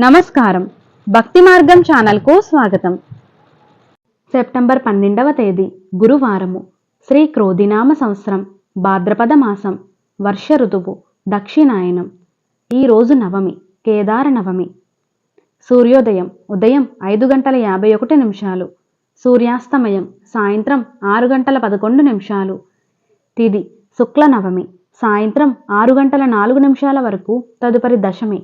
నమస్కారం. భక్తి మార్గం ఛానల్కు స్వాగతం. సెప్టెంబర్ 12వ తేదీ గురువారము. శ్రీ క్రోధినామ సంవత్సరం, భాద్రపద మాసం, వర్ష ఋతువు, దక్షిణాయనం. ఈరోజు నవమి, కేదార నవమి. సూర్యోదయం ఉదయం 5:51, సూర్యాస్తమయం సాయంత్రం 6:11. తిథి శుక్ల నవమి, సాయంత్రం 6:04 వరకు, తదుపరి దశమి.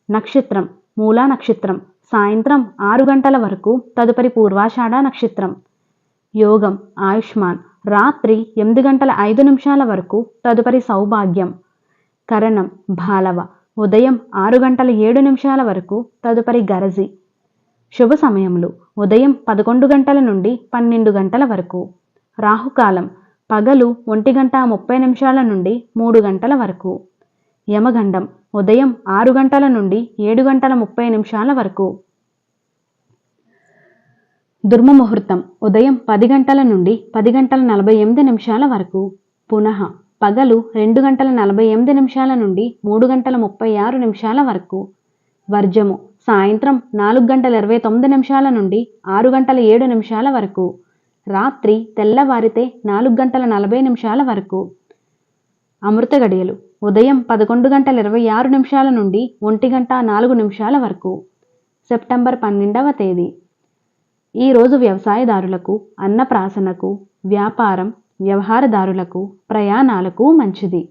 నక్షత్రం మూలా నక్షత్రం, సాయంత్రం 6 గంటల వరకు, తదుపరి పూర్వాషాఢ నక్షత్రం. యోగం ఆయుష్మాన్, రాత్రి 8:05 వరకు, తదుపరి సౌభాగ్యం. కరణం బాలవ, ఉదయం 6:07 వరకు, తదుపరి గరజి. శుభ సమయములు ఉదయం 11 గంటల నుండి 12 గంటల వరకు. రాహుకాలం పగలు 1:30 నుండి 3 గంటల వరకు. యమగండం ఉదయం 6 గంటల నుండి 7:30 వరకు. దుర్ముహూర్తం ఉదయం 10 గంటల నుండి 10:48 వరకు. పునః పగలు 2:48 నుండి 3:36 వరకు. వర్జము సాయంత్రం 4:29 నుండి 6:07 వరకు. రాత్రి తెల్లవారితే 4:40 వరకు. అమృత గడియలు ఉదయం 11:26 నుండి 1:04 వరకు. సెప్టెంబర్ 12వ తేదీ. ఈరోజు వ్యవసాయదారులకు, అన్నప్రాసనకు, వ్యాపారం, వ్యవహారదారులకు, ప్రయాణాలకు మంచిది.